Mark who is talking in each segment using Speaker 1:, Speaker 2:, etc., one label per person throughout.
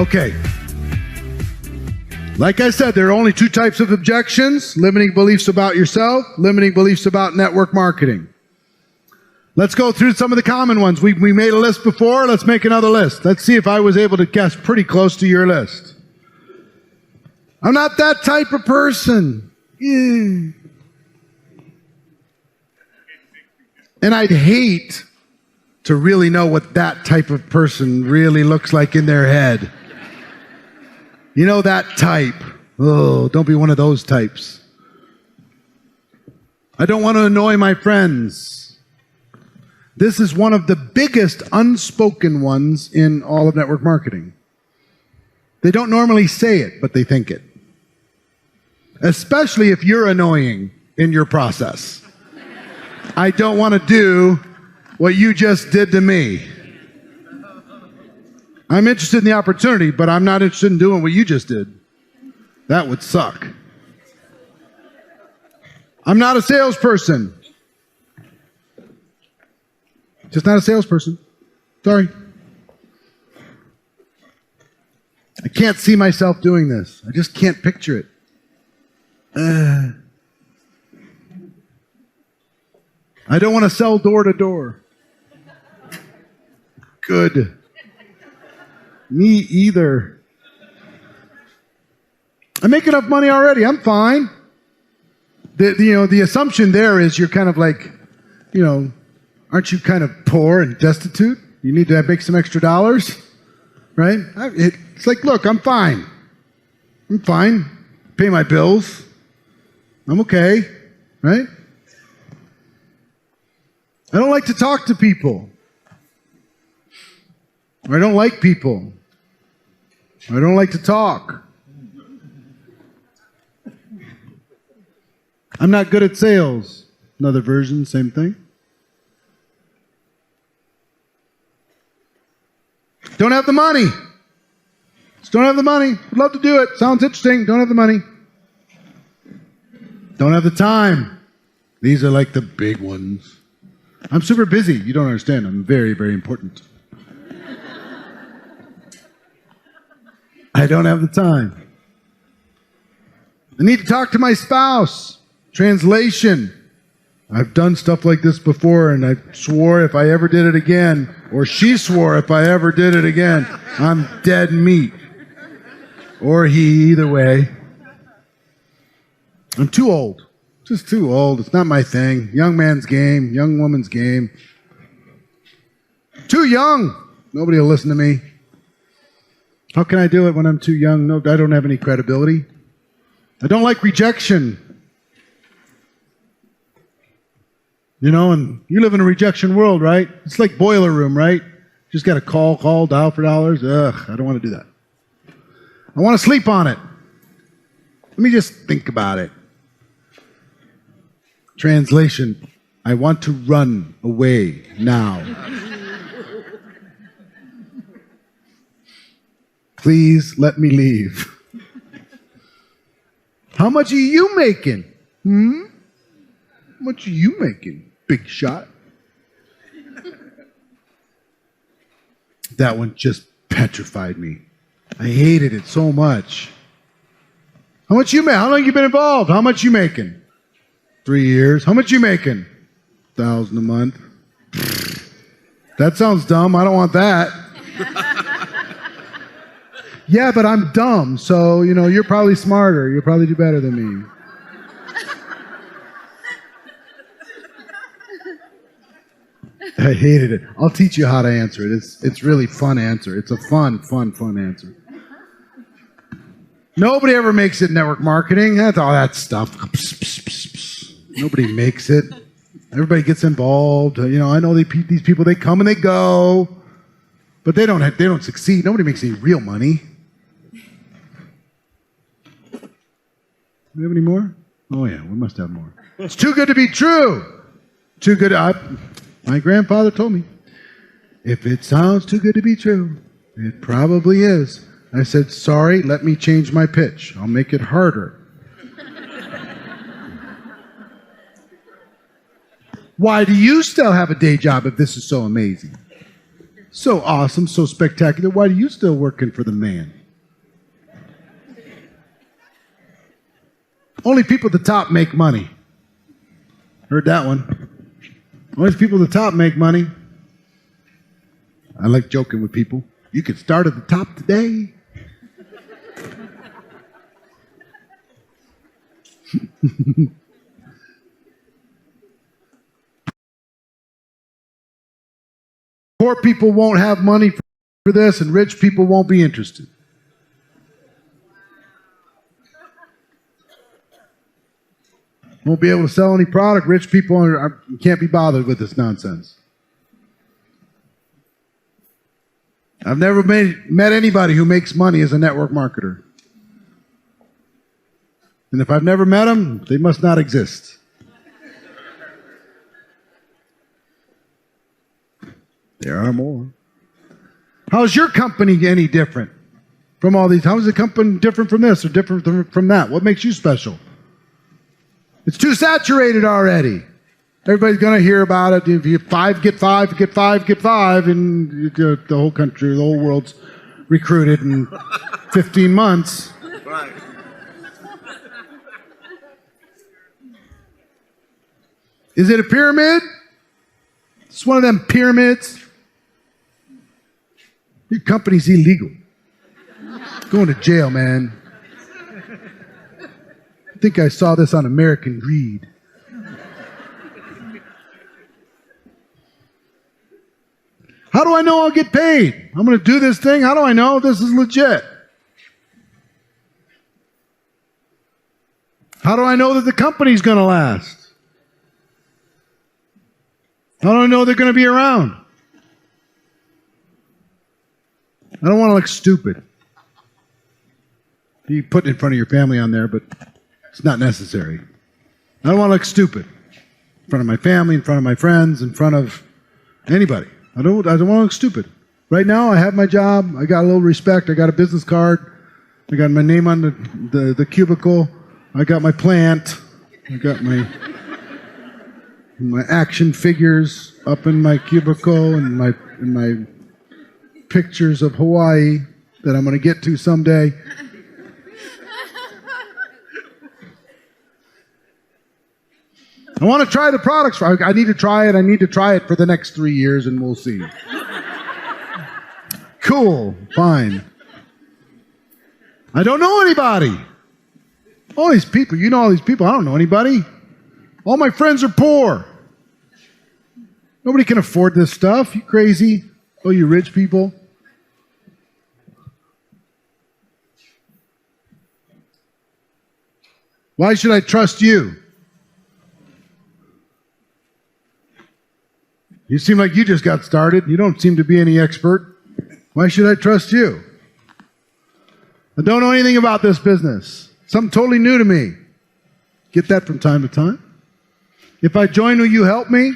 Speaker 1: Okay. Like I said, there are only two types of objections: limiting beliefs about yourself, limiting beliefs about network marketing. Let's go through some of the common ones. We made a list before. Let's make another list. Let's see if I was able to guess pretty close to your list. I'm not that type of person. Yeah. And I'd hate to really know what that type of person really looks like in their head. You know, that type. Oh, don't be one of those types. I don't want to annoy my friends. This is one of the biggest unspoken ones in all of network marketing. They don't normally say it, but they think it. Especially if you're annoying in your process. I don't want to do what you just did to me. I'm interested in the opportunity, but I'm not interested in doing what you just did. That would suck. I'm not a salesperson. Just not a salesperson. Sorry. I can't see myself doing this. I just can't picture it. I don't want to sell door to door. Good. Me either. I make enough money already. I'm fine. The assumption there is you're kind of like, aren't you kind of poor and destitute? You need to make some extra dollars, right? It's like, look, I'm fine. I'm fine. Pay my bills. I'm okay, right? I don't like to talk to people. I don't like people. I don't like to talk. I'm not good at sales. Another version, same thing. Don't have the money. Just don't have the money. Would love to do it. Sounds interesting. Don't have the money. Don't have the time. These are like the big ones. I'm super busy. You don't understand. I'm very, very important. I don't have the time. I need to talk to my spouse. Translation. I've done stuff like this before, and I swore if I ever did it again, or she swore if I ever did it again, I'm dead meat. Or he, either way. I'm too old. Just too old. It's not my thing. Young man's game, young woman's game. Too young. Nobody will listen to me. How can I do it when I'm too young? No, I don't have any credibility. I don't like rejection. And you live in a rejection world, right? It's like Boiler Room, right? Just got to call, dial for dollars. Ugh, I don't want to do that. I want to sleep on it. Let me just think about it. Translation, I want to run away now. Please let me leave. How much are you making? How much are you making, big shot? That one just petrified me. I hated it so much. How much you make? How long you been involved? How much you making? 3 years. How much you making? $1,000 a month. That sounds dumb. I don't want that. Yeah, but I'm dumb, so, you're probably smarter. You'll probably do better than me. I hated it. I'll teach you how to answer it. It's really fun answer. It's a fun answer. Nobody ever makes it in network marketing. That's all that stuff. Nobody makes it. Everybody gets involved. I know these people, they come and they go, but they don't succeed. Nobody makes any real money. Do we have any more? Oh yeah, we must have more. It's too good to be true. Too good. My grandfather told me, if it sounds too good to be true, it probably is. I said, sorry, let me change my pitch. I'll make it harder. Why do you still have a day job if this is so amazing? So awesome, so spectacular. Why are you still working for the man? Only people at the top make money. Heard that one. Only people at the top make money. I like joking with people. You can start at the top today. Poor people won't have money for this, and rich people won't be interested. Won't be able to sell any product. Rich people can't be bothered with this nonsense. I've never met anybody who makes money as a network marketer. And if I've never met them, they must not exist. There are more. How's your company any different from all these? How is the company different from this or different from that? What makes you special? It's too saturated already. Everybody's going to hear about it. If you get five, get five, and the whole country, the whole world's recruited in 15 months. Right. Is it a pyramid? It's one of them pyramids. Your company's illegal. Going to jail, man. I think I saw this on American Greed. How do I know I'll get paid? I'm going to do this thing. How do I know this is legit? How do I know that the company's going to last? How do I know they're going to be around? I don't want to look stupid. You put it in front of your family on there, but it's not necessary. I don't want to look stupid in front of my family, in front of my friends, in front of anybody. I don't want to look stupid. Right now, I have my job. I got a little respect. I got a business card. I got my name on the cubicle. I got my plant. I got my action figures up in my cubicle and my pictures of Hawaii that I'm going to get to someday. I want to try the products. I need to try it. I need to try it for the next 3 years, and we'll see. Cool. Fine. I don't know anybody. All these people. You know all these people. I don't know anybody. All my friends are poor. Nobody can afford this stuff. You crazy? Oh, you rich people. Why should I trust you? You seem like you just got started. You don't seem to be any expert. Why should I trust you? I don't know anything about this business. Something totally new to me. Get that from time to time. If I join, will you help me?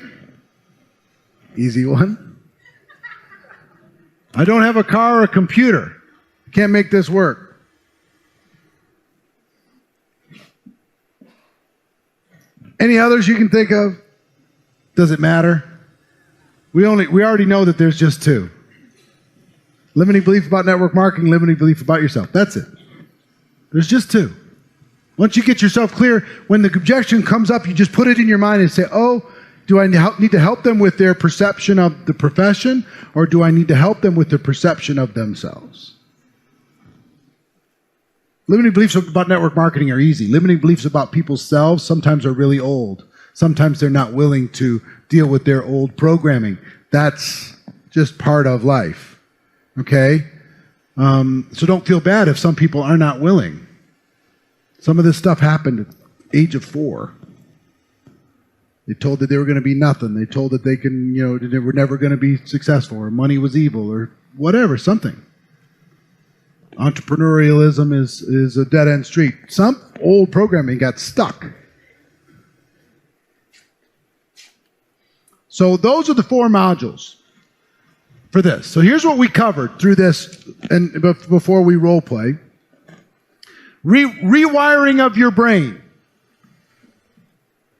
Speaker 1: Easy one. I don't have a car or a computer. I can't make this work. Any others you can think of? Does it matter? We already know that there's just two. Limiting belief about network marketing, limiting belief about yourself. That's it. There's just two. Once you get yourself clear, when the objection comes up, you just put it in your mind and say, oh, do I need to help them with their perception of the profession, or do I need to help them with their perception of themselves? Limiting beliefs about network marketing are easy. Limiting beliefs about people's selves sometimes are really old. Sometimes they're not willing to deal with their old programming. That's just part of life. Okay? So don't feel bad if some people are not willing. Some of this stuff happened at the age of 4. They told that they were going to be nothing. They told that they they were never going to be successful, or money was evil, or whatever, something. Entrepreneurialism is a dead-end street. Some old programming got stuck. So those are the 4 modules for this. So here's what we covered through this, and before we role play. Rewiring of your brain.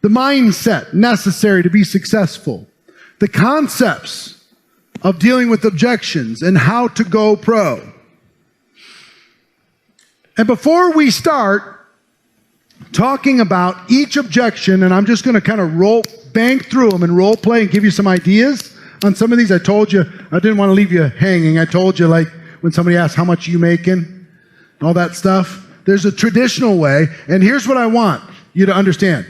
Speaker 1: The mindset necessary to be successful. The concepts of dealing with objections and how to go pro. And before we start talking about each objection, and I'm just going to kind of bang through them and role play and give you some ideas on some of these. I told you, I didn't want to leave you hanging. I told you, like, when somebody asks, how much are you making? All that stuff. There's a traditional way, and here's what I want you to understand.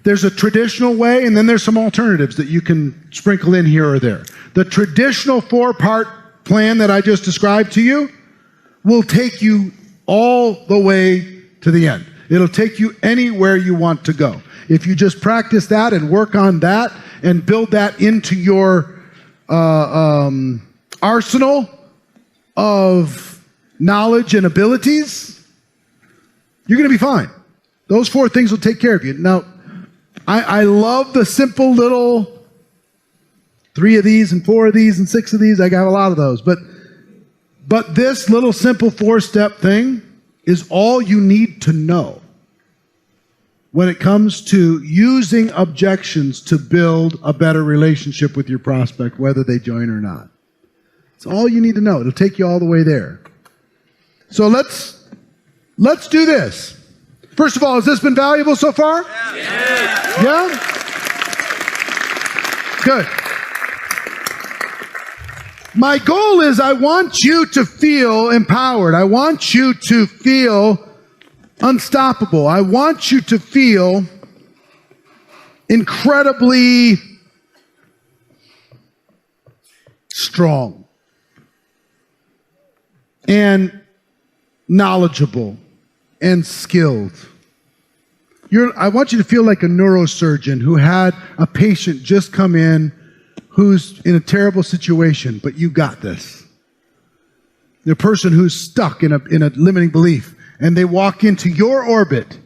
Speaker 1: There's a traditional way, and then there's some alternatives that you can sprinkle in here or there. The traditional 4-part plan that I just described to you will take you all the way to the end. It'll take you anywhere you want to go. If you just practice that and work on that and build that into your arsenal of knowledge and abilities, you're going to be fine. Those 4 things will take care of you. Now, I love the simple little 3 of these and 4 of these and 6 of these. I got a lot of those. But this little simple 4-step thing is all you need to know when it comes to using objections to build a better relationship with your prospect, whether they join or not. It's all you need to know. It'll take you all the way there. So let's do this. First of all, has this been valuable so far? Yeah? Good. My goal is I want you to feel empowered. I want you to feel unstoppable. I want you to feel incredibly strong and knowledgeable and skilled. I want you to feel like a neurosurgeon who had a patient just come in who's in a terrible situation, but you got this. The person who's stuck in a limiting belief, and they walk into your orbit,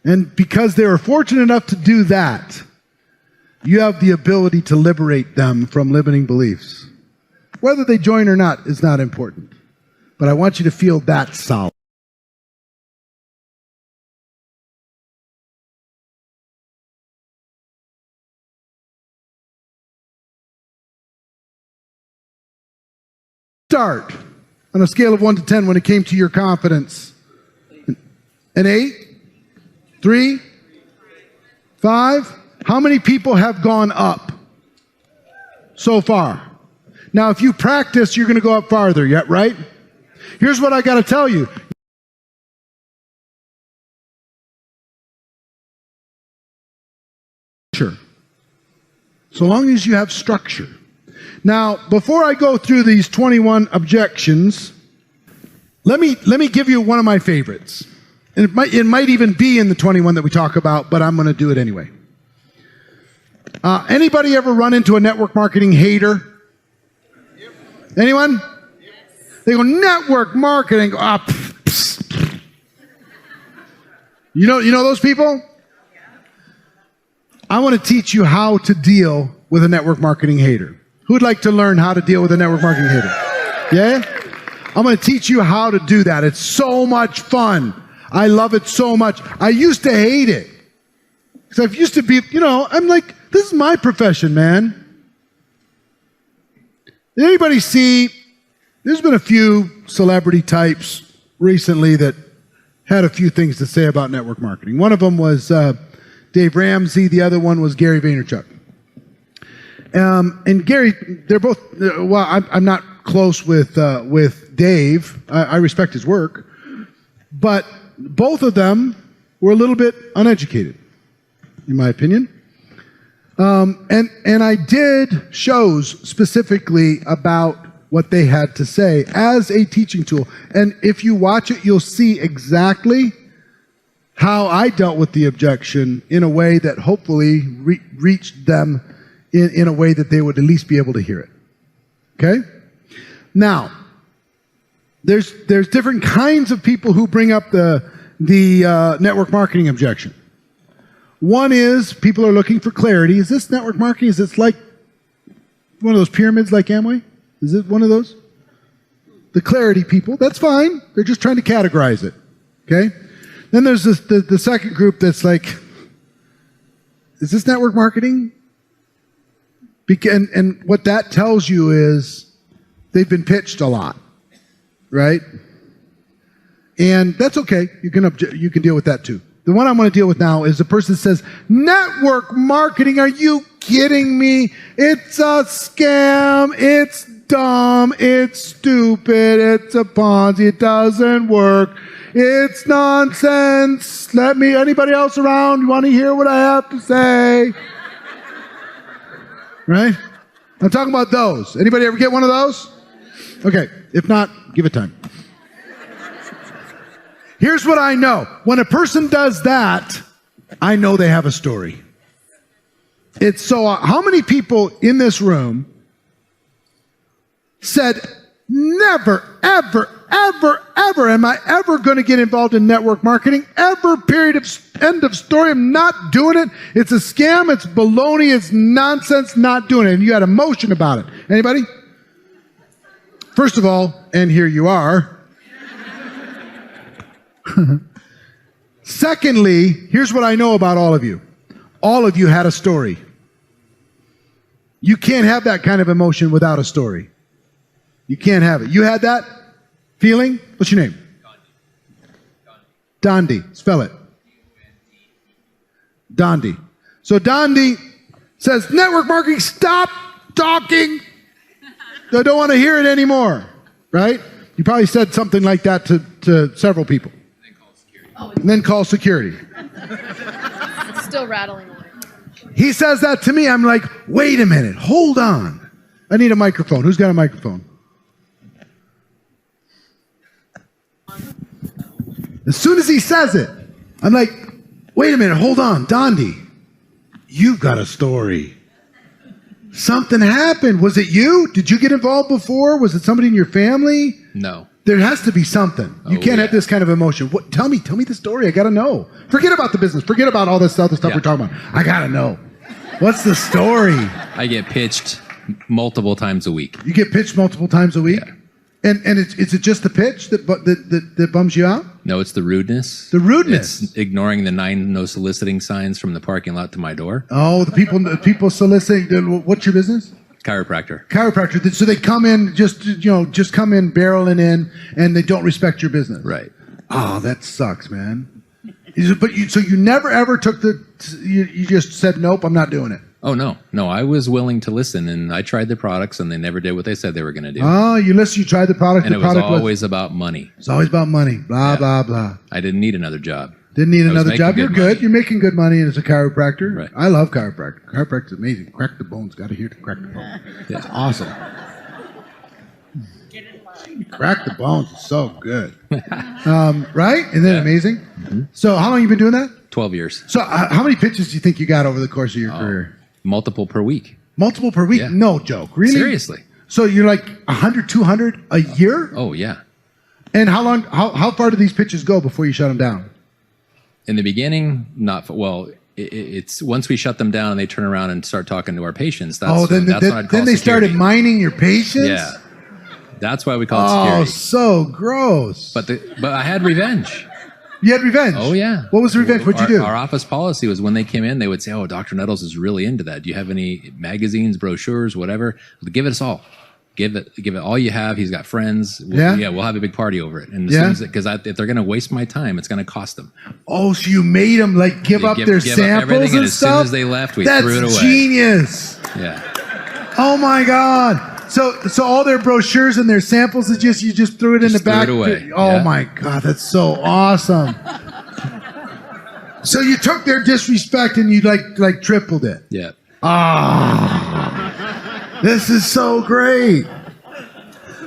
Speaker 1: and because they were fortunate enough to do that, you have the ability to liberate them from limiting beliefs. Whether they join or not is not important, but I want you to feel that solid. Start on a scale of 1 to 10 when it came to your confidence. An 8? 3? 5? How many people have gone up so far? Now, if you practice, you're going to go up farther, right? Here's what I got to tell you. So long as you have structure. Now, before I go through these 21 objections, let me give you one of my favorites. And it might even be in the 21 that we talk about, but I'm going to do it anyway. Anybody ever run into a network marketing hater? Anyone? They go, network marketing. You know those people? I want to teach you how to deal with a network marketing hater. Who'd like to learn how to deal with a network marketing hater? Yeah? I'm going to teach you how to do that. It's so much fun. I love it so much. I used to hate it. Because I used to be, I'm like, this is my profession, man. Did anybody see, there's been a few celebrity types recently that had a few things to say about network marketing. One of them was Dave Ramsey. The other one was Gary Vaynerchuk. And Gary, they're both, I'm not close with Dave. I respect his work. But both of them were a little bit uneducated, in my opinion. And I did shows specifically about what they had to say as a teaching tool. And if you watch it, you'll see exactly how I dealt with the objection in a way that hopefully reached them in a way that they would at least be able to hear it. Okay? Now, there's different kinds of people who bring up the network marketing objection. One is people are looking for clarity. Is this network marketing? Is this like one of those pyramids like Amway? Is it one of those? The clarity people. That's fine. They're just trying to categorize it. Okay? Then there's the second group that's like, is this network marketing? And what that tells you is they've been pitched a lot, right? And that's okay. You can deal with that too. The one I'm going to deal with now is the person that says, network marketing, are you kidding me? It's a scam. It's dumb. It's stupid. It's a Ponzi. It doesn't work. It's nonsense. Anybody else around? You want to hear what I have to say? Right? I'm talking about those. Anybody ever get one of those? Okay. If not, give it time. Here's what I know. When a person does that, I know they have a story. It's so, how many people in this room said, never, ever, ever, ever am I ever going to get involved in network marketing? Ever, period, end of story. I'm not doing it. It's a scam. It's baloney. It's nonsense. Not doing it. And you had emotion about it. Anybody? First of all, and here you are. Secondly, here's what I know about all of you. All of you had a story. You can't have that kind of emotion without a story. You can't have it. You had that feeling? What's your name? Dondi. Spell it. Dondi. So Dondi says, network marketing, stop talking. I don't want to hear it anymore. Right? You probably said something like that to several people. And then call security.
Speaker 2: It's still rattling away.
Speaker 1: He says that to me. I'm like, wait a minute. Hold on. I need a microphone. Who's got a microphone? As soon as he says it, I'm like, wait a minute. Hold on. Dondi, you've got a story. Something happened. Was it you? Did you get involved before? Was it somebody in your family?
Speaker 3: No.
Speaker 1: There has to be something. You can't have this kind of emotion. Tell me the story. I got to know. Forget about the business. Forget about all this other stuff we're talking about. I got to know. What's the story?
Speaker 3: I get pitched multiple times a week.
Speaker 1: You get pitched multiple times a week?
Speaker 3: Yeah.
Speaker 1: And is it just the pitch that bums you out?
Speaker 3: No, it's the rudeness.
Speaker 1: The rudeness.
Speaker 3: It's ignoring the 9 no soliciting signs from the parking lot to my door.
Speaker 1: Oh, the people soliciting. What's your business?
Speaker 3: Chiropractor.
Speaker 1: So they come in just come in barreling in, and they don't respect your business.
Speaker 3: Right.
Speaker 1: Oh, that sucks, man. So you never ever took you just said, nope, I'm not doing it.
Speaker 3: Oh, no. I was willing to listen, and I tried the products, and they never did what they said they were going to do.
Speaker 1: Oh, you tried the product.
Speaker 3: And
Speaker 1: the
Speaker 3: it was
Speaker 1: product
Speaker 3: always about money.
Speaker 1: It's always about money. Blah, blah, blah.
Speaker 3: I didn't need another job.
Speaker 1: Didn't need another job. You're good.
Speaker 3: Money.
Speaker 1: You're making good money as a chiropractor.
Speaker 3: Right.
Speaker 1: I love chiropractor. Chiropractor's amazing. Crack the bones. Got to hear to crack the bones.
Speaker 3: Yeah.
Speaker 1: It's awesome.
Speaker 2: Get in line.
Speaker 1: Crack the bones is so good. Right? Isn't that amazing?
Speaker 3: Mm-hmm.
Speaker 1: So how long have you been doing that?
Speaker 3: 12 years.
Speaker 1: So how many pitches do you think you got over the course of your career?
Speaker 3: Multiple per week.
Speaker 1: Multiple per week?
Speaker 3: Yeah.
Speaker 1: No joke. Really?
Speaker 3: Seriously.
Speaker 1: So you're like 100, 200 a year?
Speaker 3: Oh, yeah.
Speaker 1: And how far do these pitches go before you shut them down?
Speaker 3: In the beginning, it's once we shut them down and they turn around and start talking to our patients. That's when I'd call
Speaker 1: then they started mining your patients?
Speaker 3: Yeah. That's why we call it security.
Speaker 1: Oh, so gross.
Speaker 3: But I had revenge.
Speaker 1: You had revenge?
Speaker 3: Oh, yeah.
Speaker 1: What was the revenge? What'd you do?
Speaker 3: Our office policy was when they came in, they would say, oh, Dr. Nettles is really into that. Do you have any magazines, brochures, whatever? Give it us all. Give it all you have. He's got friends. We'll have a big party over it. And because if they're going to waste my time, it's going to cost them.
Speaker 1: Oh, so you made them give up their samples and
Speaker 3: as
Speaker 1: stuff?
Speaker 3: As soon as they left, we threw it away.
Speaker 1: That's genius.
Speaker 3: Yeah.
Speaker 1: Oh my God. So all their brochures and their samples is you just threw it in the back.
Speaker 3: Threw it away.
Speaker 1: Oh my God, that's so awesome. So you took their disrespect and you like tripled it.
Speaker 3: Yeah.
Speaker 1: This is so great.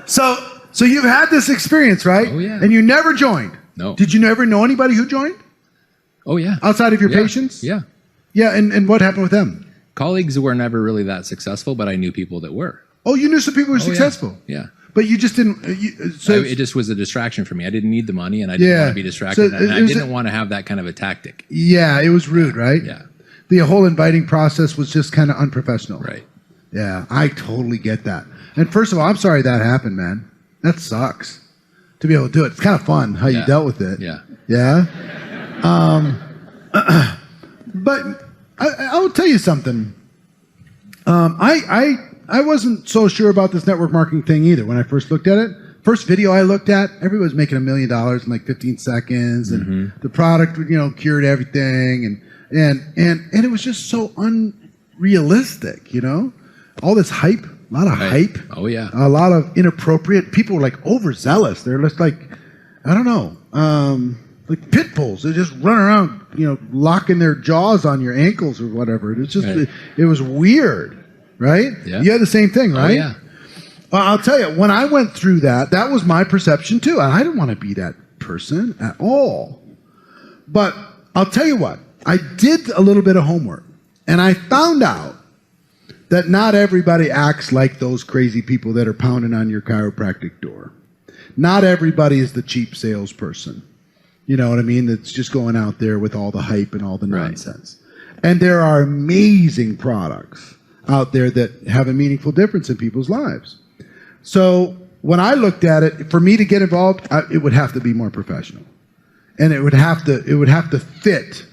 Speaker 1: So you've had this experience, right?
Speaker 3: Oh yeah.
Speaker 1: And you never joined.
Speaker 3: No.
Speaker 1: Did you ever know anybody who joined?
Speaker 3: Oh yeah.
Speaker 1: Outside of your patients?
Speaker 3: Yeah.
Speaker 1: Yeah, and what happened with them?
Speaker 3: Colleagues were never really that successful, but I knew people that were.
Speaker 1: Oh, you knew some people who were successful.
Speaker 3: Yeah.
Speaker 1: But you just didn't.
Speaker 3: It just was a distraction for me. I didn't need the money, and I didn't want to be distracted. And I didn't want to have that kind of a tactic.
Speaker 1: Yeah, it was rude, right?
Speaker 3: Yeah.
Speaker 1: The whole inviting process was just kind of unprofessional.
Speaker 3: Right.
Speaker 1: Yeah, I totally get that. And first of all, I'm sorry that happened, man. That sucks. To be able to do it, it's kind of fun how you dealt with it.
Speaker 3: Yeah.
Speaker 1: Yeah. But I will tell you something. I wasn't so sure about this network marketing thing either when I first looked at it. First video I looked at, everybody was making $1 million in like 15 seconds, and the product, cured everything, and it was just so unrealistic, all this hype, a lot of hype.
Speaker 3: Oh yeah,
Speaker 1: a lot of inappropriate. People were like overzealous. They're just like, I don't know, like pit bulls. They just run around, locking their jaws on your ankles or whatever. It's just, it was weird, right?
Speaker 3: Yeah.
Speaker 1: You had the same thing, right?
Speaker 3: Oh, yeah.
Speaker 1: I'll tell you, when I went through that was my perception too. And I didn't want to be that person at all. But I'll tell you what, I did a little bit of homework, and I found out that not everybody acts like those crazy people that are pounding on your chiropractic door. Not everybody is the cheap salesperson. You know what I mean? That's just going out there with all the hype and all the nonsense. And there are amazing products out there that have a meaningful difference in people's lives. So when I looked at it, for me to get involved, it would have to be more professional, and it would have to fit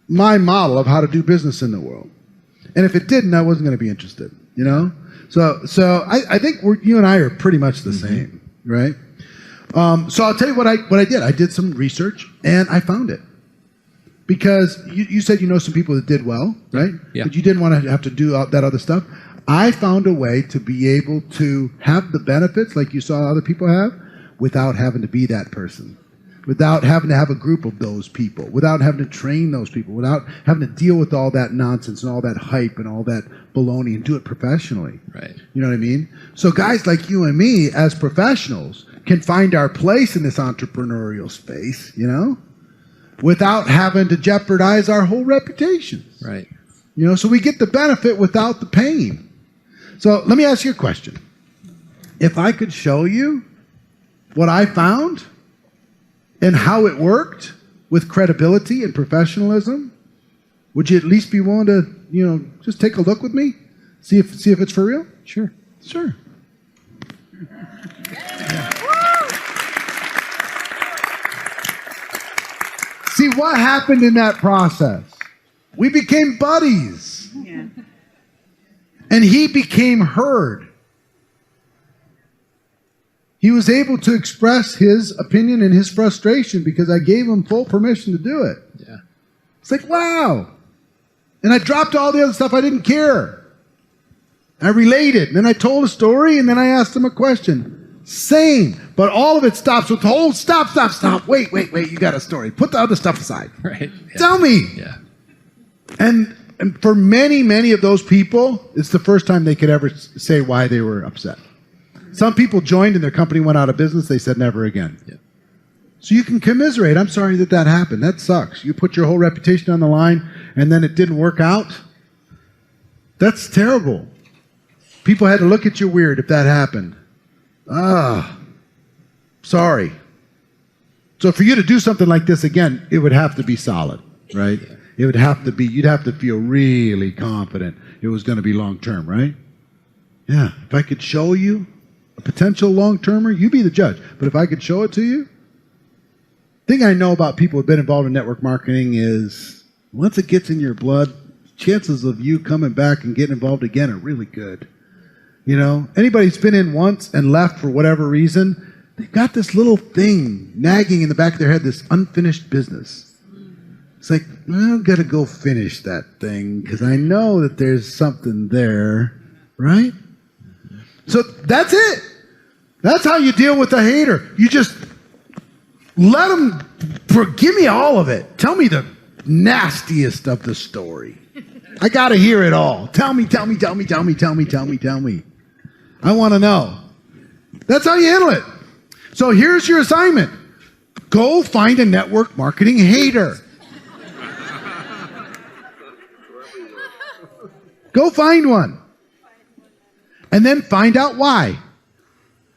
Speaker 1: my model of how to do business in the world. And if it didn't, I wasn't going to be interested. So I think you and I are pretty much the same, right? So I'll tell you what I did. I did some research, and I found it. Because you said some people that did well, right?
Speaker 3: Yeah.
Speaker 1: But you didn't want to have to do that other stuff. I found a way to be able to have the benefits like you saw other people have without having to be that person, without having to have a group of those people, without having to train those people, without having to deal with all that nonsense and all that hype and all that baloney, and do it professionally.
Speaker 3: Right.
Speaker 1: You know what I mean? So guys like you and me as professionals can find our place in this entrepreneurial space, without having to jeopardize our whole reputations.
Speaker 3: Right.
Speaker 1: So we get the benefit without the pain. So let me ask you a question. If I could show you what I found and how it worked with credibility and professionalism, would you at least be willing to, just take a look with me? See if it's for real?
Speaker 3: Sure.
Speaker 1: Sure. See what happened in that process. We became buddies.
Speaker 4: Yeah.
Speaker 1: And he became heard. He was able to express his opinion and his frustration because I gave him full permission to do it.
Speaker 3: Yeah.
Speaker 1: It's like, wow. And I dropped all the other stuff. I didn't care. I related. And then I told a story, and then I asked him a question. Same. But all of it stops with the whole stop. Wait. You got a story. Put the other stuff aside.
Speaker 3: Right. Yeah.
Speaker 1: Tell me.
Speaker 3: Yeah.
Speaker 1: And for many of those people, it's the first time they could ever say why they were upset. Some people joined and their company went out of business. They said never again.
Speaker 3: Yeah.
Speaker 1: So you can commiserate. I'm sorry that happened. That sucks. You put your whole reputation on the line and then it didn't work out. That's terrible. People had to look at you weird if that happened. Sorry. So for you to do something like this again, it would have to be solid, right?
Speaker 3: Yeah.
Speaker 1: It would have to be, you'd have to feel really confident it was going to be long-term, right? Yeah. If I could show you a potential long-termer, you be the judge. But if I could show it to you, the thing I know about people who've been involved in network marketing is once it gets in your blood, chances of you coming back and getting involved again are really good. Anybody who's been in once and left for whatever reason, they've got this little thing nagging in the back of their head, this unfinished business. It's like, I've got to go finish that thing because I know that there's something there, right? So that's it. That's how you deal with a hater. You just let them, give me all of it. Tell me the nastiest of the story. I got to hear it all. Tell me. I want to know. That's how you handle it. So here's your assignment. Go find a network marketing hater. Go find one. And then find out why.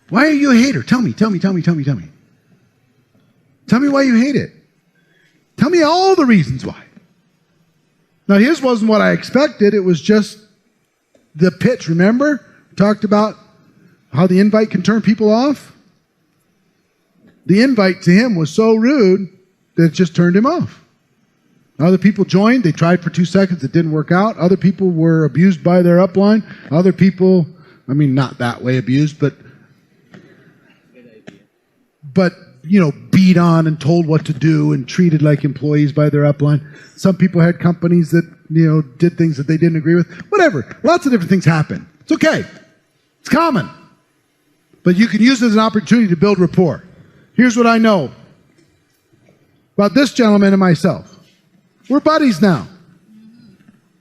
Speaker 1: Why are you a hater? Tell me. Tell me why you hate it. Tell me all the reasons why. Now, his wasn't what I expected. It was just the pitch. Remember? We talked about how the invite can turn people off. The invite to him was so rude that it just turned him off. Other people joined. They tried for 2 seconds. It didn't work out. Other people were abused by their upline. Other people, I mean, not that way abused, but beat on and told what to do and treated like employees by their upline. Some people had companies that, did things that they didn't agree with. Whatever. Lots of different things happen. It's okay. It's common. But you can use it as an opportunity to build rapport. Here's what I know about this gentleman and myself. We're buddies now.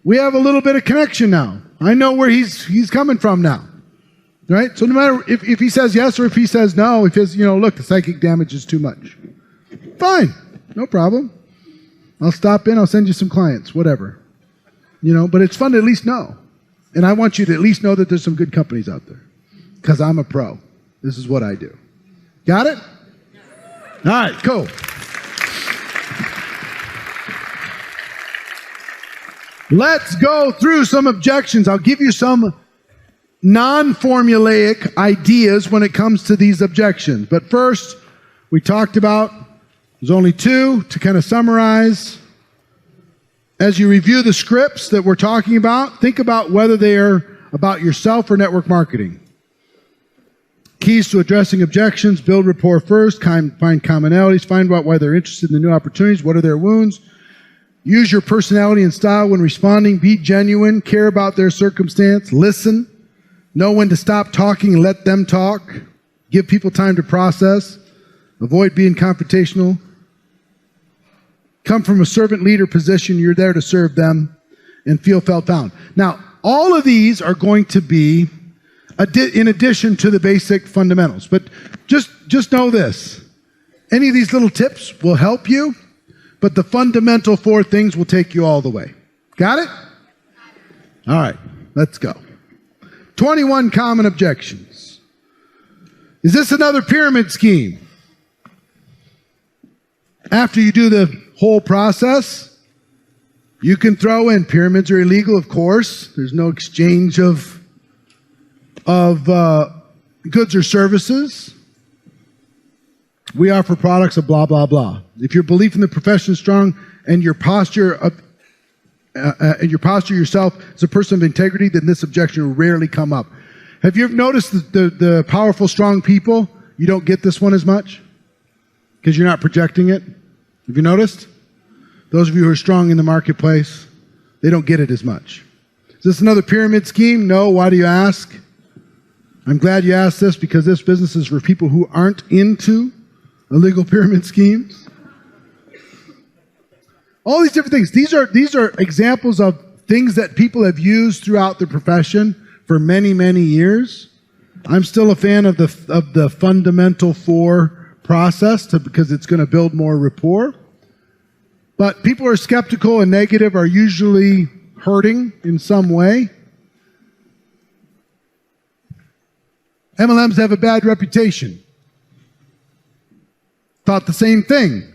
Speaker 1: We have a little bit of connection now. I know where he's coming from now. Right? So no matter if he says yes or if he says no, if his, look, the psychic damage is too much. Fine. No problem. I'll stop in. I'll send you some clients. Whatever. But it's fun to at least know. And I want you to at least know that there's some good companies out there. Because I'm a pro. This is what I do. Got it? All right, cool. Let's go through some objections. I'll give you some non-formulaic ideas when it comes to these objections. But first, we talked about, there's only 2 to kind of summarize. As you review the scripts that we're talking about, think about whether they are about yourself or network marketing. Keys to addressing objections: build rapport first, find commonalities, find out why they're interested in the new opportunities, what are their wounds. Use your personality and style when responding, be genuine, care about their circumstance, listen. Know when to stop talking and let them talk. Give people time to process. Avoid being confrontational. Come from a servant leader position. You're there to serve them and feel felt found. Now, all of these are going to be in addition to the basic fundamentals. But just know this. Any of these little tips will help you, but the fundamental 4 things will take you all the way. Got it? All right, let's go. 21 common objections. Is this another pyramid scheme? After you do the whole process, you can throw in pyramids are illegal, of course. There's no exchange of goods or services. We offer products of blah, blah, blah. If your belief in the profession is strong and your posture yourself as a person of integrity, then this objection will rarely come up. Have you ever noticed the powerful, strong people? You don't get this one as much because you're not projecting it. Have you noticed? Those of you who are strong in the marketplace, they don't get it as much. Is this another pyramid scheme? No. Why do you ask? I'm glad you asked this because this business is for people who aren't into illegal pyramid schemes. All these different things. These are examples of things that people have used throughout the profession for many, many years. I'm still a fan of the fundamental 4 process because it's going to build more rapport. But people are skeptical and negative, are usually hurting in some way. MLMs have a bad reputation. Thought the same thing.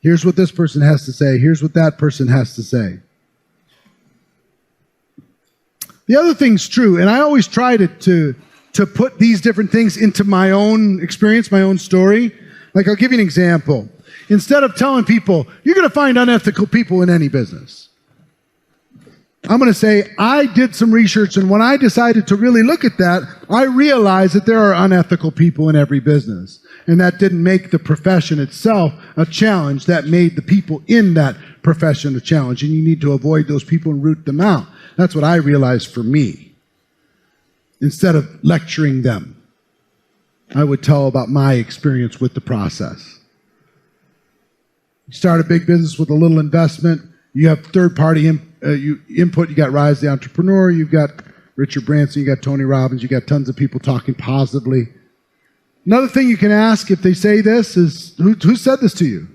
Speaker 1: Here's what this person has to say. Here's what that person has to say. The other thing's true, and I always try to put these different things into my own experience, my own story. Like, I'll give you an example. Instead of telling people, you're going to find unethical people in any business, I'm going to say, I did some research, and when I decided to really look at that, I realized that there are unethical people in every business. And that didn't make the profession itself a challenge. That made the people in that profession a challenge. And you need to avoid those people and root them out. That's what I realized for me. Instead of lecturing them, I would tell about my experience with the process. You start a big business with a little investment. You have third-party input. You got Rise the Entrepreneur. You've got Richard Branson. You got Tony Robbins. You got tons of people talking positively. Another thing you can ask if they say this is, who said this to you?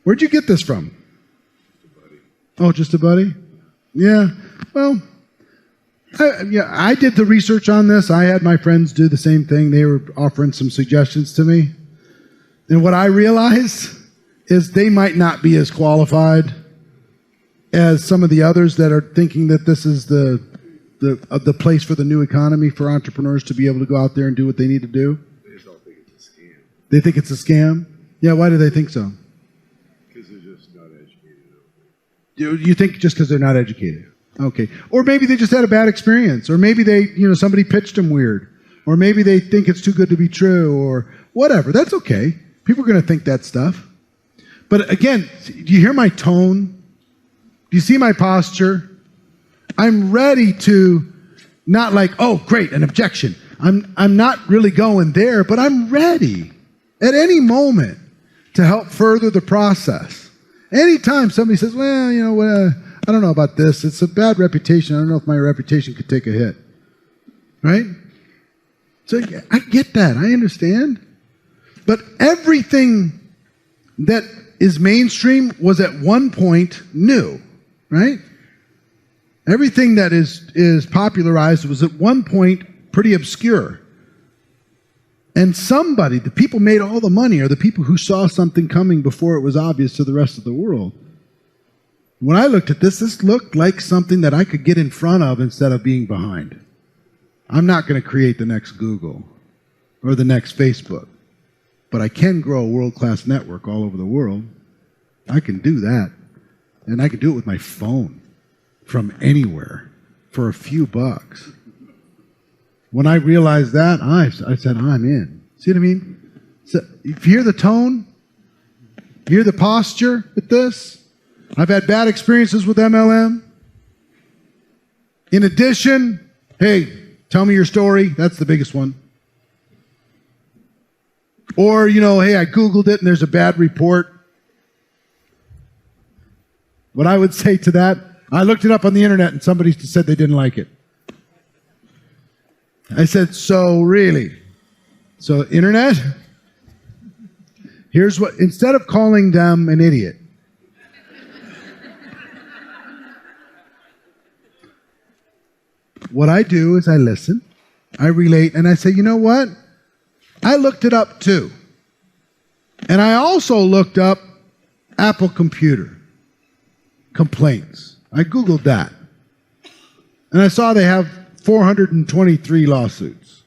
Speaker 1: Where'd you get this from? Oh, just a buddy? Yeah. Well, I did the research on this. I had my friends do the same thing. They were offering some suggestions to me. And what I realized is they might not be as qualified as some of the others that are thinking that this is the place for the new economy for entrepreneurs to be able to go out there and do what they need to do.
Speaker 4: They just don't think it's a scam.
Speaker 1: They think it's a scam? Yeah, why do they think so? You think just because they're not educated. Okay. Or maybe they just had a bad experience. Or maybe somebody pitched them weird. Or maybe they think it's too good to be true. Or whatever. That's okay. People are going to think that stuff. But again, do you hear my tone? Do you see my posture? I'm ready to not like, oh, great, an objection. I'm not really going there, but I'm ready at any moment to help further the process. Anytime somebody says, well, I don't know about this. It's a bad reputation. I don't know if my reputation could take a hit. Right? So I get that. I understand. But everything that is mainstream was at one point new. Right? Everything that is popularized was at one point pretty obscure. And the people made all the money are the people who saw something coming before it was obvious to the rest of the world. When I looked at this looked like something that I could get in front of instead of being behind. I'm not going to create the next Google or the next Facebook, but I can grow a world-class network all over the world. I can do that. And I can do it with my phone from anywhere for a few bucks. When I realized that, I said, I'm in. See what I mean? So if you hear the tone, you hear the posture with this. I've had bad experiences with MLM. In addition, hey, tell me your story. That's the biggest one. Or, hey, I Googled it and there's a bad report. What I would say to that, I looked it up on the internet and somebody said they didn't like it. I said, so really? So internet? Here's what, instead of calling them an idiot, what I do is I listen, I relate, and I say, you know what? I looked it up too. And I also looked up Apple computer complaints. I Googled that. And I saw they have 423 lawsuits.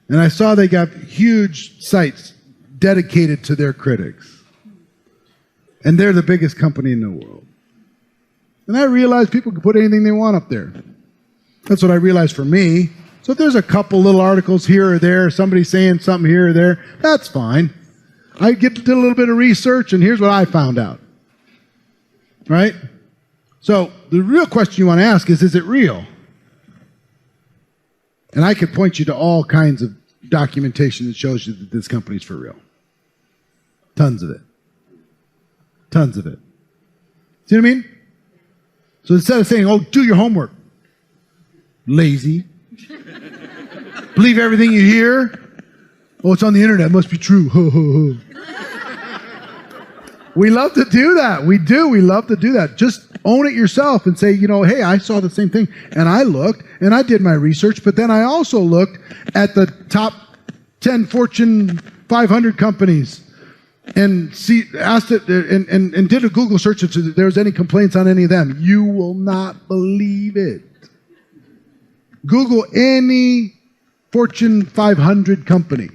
Speaker 1: And I saw they got huge sites dedicated to their critics. And they're the biggest company in the world. And I realized people can put anything they want up there. That's what I realized for me. So if there's a couple little articles here or there, somebody saying something here or there, that's fine. I did a little bit of research, and here's what I found out. Right? So the real question you want to ask is it real? And I could point you to all kinds of documentation that shows you that this company's for real. Tons of it. Tons of it. See what I mean? So instead of saying, oh, do your homework. Lazy. Believe everything you hear. Oh, it's on the internet. It must be true. Ho, ho, ho. We love to do that. We do. We love to do that. Just own it yourself and say, hey, I saw the same thing. And I looked and I did my research. But then I also looked at the top 10 Fortune 500 companies and asked it and did a Google search if there was any complaints on any of them. You will not believe it. Google any Fortune 500 company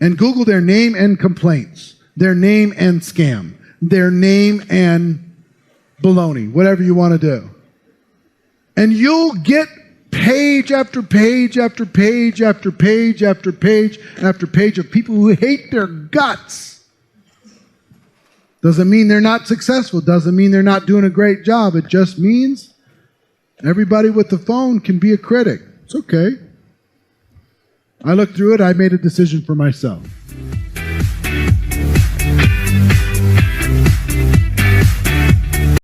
Speaker 1: and Google their name and complaints, their name and scam, their name and baloney, whatever you want to do. And you'll get page after page after page after page after page after page of people who hate their guts. Doesn't mean they're not successful. Doesn't mean they're not doing a great job. It just means everybody with the phone can be a critic. It's okay. I looked through it. I made a decision for myself.